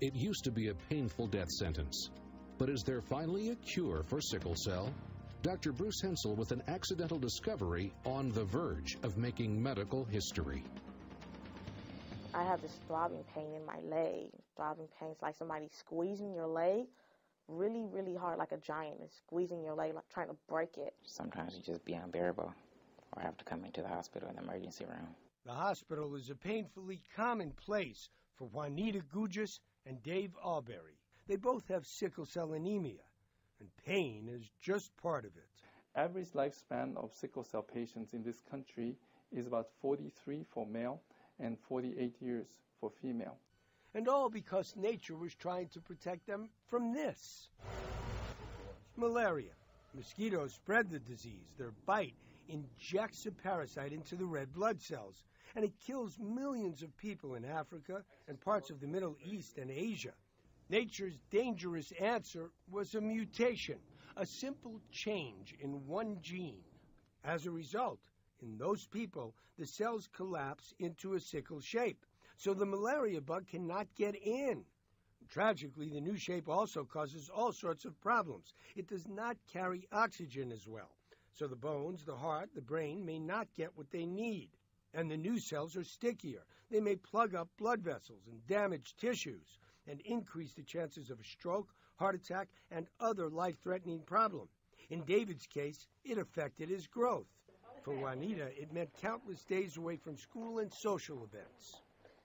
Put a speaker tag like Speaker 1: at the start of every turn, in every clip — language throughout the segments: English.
Speaker 1: It used to be a painful death sentence. But is there finally a cure for sickle cell? Dr. Bruce Hensel with an accidental discovery on the verge of making medical history.
Speaker 2: I have this throbbing pain in my leg. Throbbing pain is like somebody squeezing your leg really, really hard, like a giant is squeezing your leg, like trying to break it.
Speaker 3: Sometimes it just be unbearable or have to come into the hospital in the emergency room.
Speaker 4: The hospital is a painfully common place for Juanita Gugis and Dave Alberry. They both have sickle cell anemia, and pain is just part of it.
Speaker 5: Average lifespan of sickle cell patients in this country is about 43 for male and 48 years for female.
Speaker 4: And all because nature was trying to protect them from this. Malaria. Mosquitoes spread the disease. Their bite injects a parasite into the red blood cells, and it kills millions of people in Africa and parts of the Middle East and Asia. Nature's dangerous answer was a mutation, a simple change in one gene. As a result, in those people, the cells collapse into a sickle shape, so the malaria bug cannot get in. Tragically, the new shape also causes all sorts of problems. It does not carry oxygen as well, so the bones, the heart, the brain may not get what they need. And the new cells are stickier. They may plug up blood vessels and damage tissues and increase the chances of a stroke, heart attack, and other life-threatening problems. In David's case, it affected his growth. For Juanita, it meant countless days away from school and social events.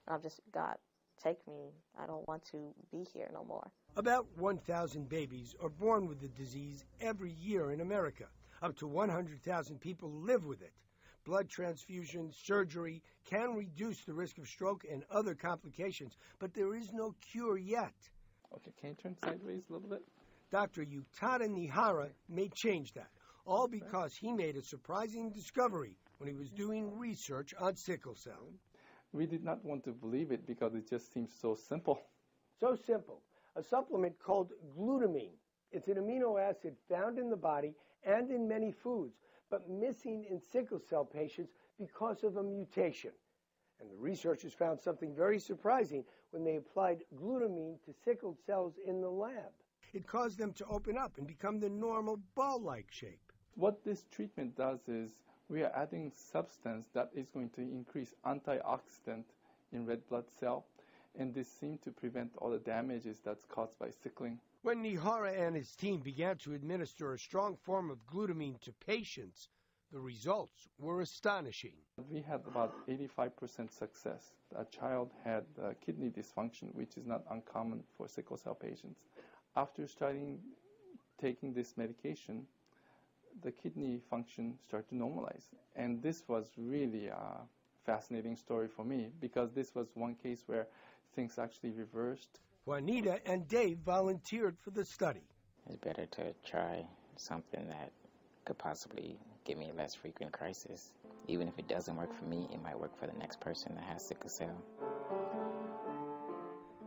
Speaker 2: I'm just, God, take me. I don't want to be here no more.
Speaker 4: About 1,000 babies are born with the disease every year in America. Up to 100,000 people live with it. Blood transfusion, surgery can reduce the risk of stroke and other complications, but there is no cure yet.
Speaker 5: Okay, can you turn sideways a little bit?
Speaker 4: Dr. Utada Nihara may change that, all because he made a surprising discovery when he was doing research on sickle cell.
Speaker 5: We did not want to believe it because it just seems so simple.
Speaker 4: So simple. A supplement called glutamine. It's an amino acid found in the body and in many foods, but missing in sickle cell patients because of a mutation. And the researchers found something very surprising when they applied glutamine to sickled cells in the lab. It caused them to open up and become the normal ball-like shape.
Speaker 5: What this treatment does is we are adding substance that is going to increase antioxidant in red blood cell, and this seemed to prevent all the damages that's caused by sickling.
Speaker 4: When Nihara and his team began to administer a strong form of glutamine to patients, the results were astonishing.
Speaker 5: We had about 85% success. A child had kidney dysfunction, which is not uncommon for sickle cell patients. After starting taking this medication, the kidney function started to normalize. And this was really a fascinating story for me because this was one case where things actually reversed.
Speaker 4: Juanita and Dave volunteered for the study.
Speaker 3: It's better to try something that could possibly give me a less frequent crisis. Even if it doesn't work for me, it might work for the next person that has sickle cell.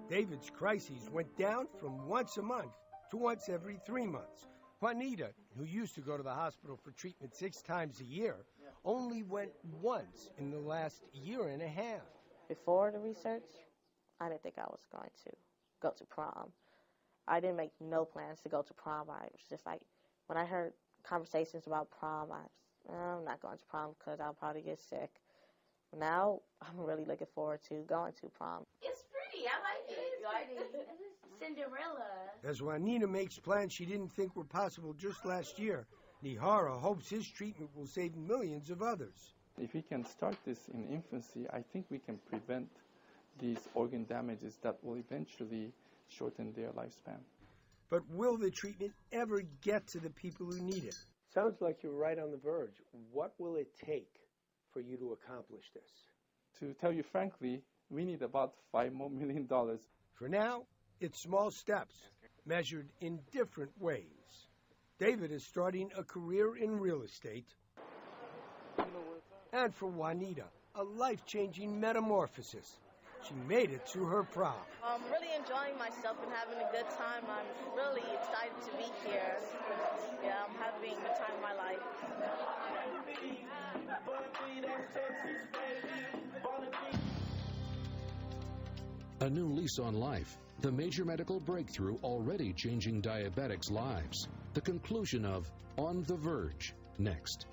Speaker 4: David's crises went down from once a month to once every 3 months. Juanita, who used to go to the hospital for treatment 6 times a year, only went once in the last year and a half.
Speaker 2: Before the research, I didn't think I was going to go to prom. I didn't make no plans to go to prom. I was just like, when I heard conversations about prom, I'm not going to prom because I'll probably get sick. Now, I'm really looking forward to going to prom.
Speaker 6: It's pretty. I like it. It's pretty. Cinderella.
Speaker 4: As Juanita makes plans she didn't think were possible just last year, Nihara hopes his treatment will save millions of others.
Speaker 5: If we can start this in infancy, I think we can prevent these organ damages that will eventually shorten their lifespan.
Speaker 4: But will the treatment ever get to the people who need it? Sounds like you're right on the verge. What will it take for you to accomplish this?
Speaker 5: To tell you frankly, we need about $5 more million.
Speaker 4: For now, it's small steps, measured in different ways. David is starting a career in real estate. And for Juanita, a life-changing metamorphosis. She made it to her prom.
Speaker 7: I'm really enjoying myself and having a good time. I'm really excited to be here. Yeah, I'm having a good time in my life.
Speaker 1: A new lease on life, the major medical breakthrough already changing diabetics' lives. The conclusion of On the Verge, next.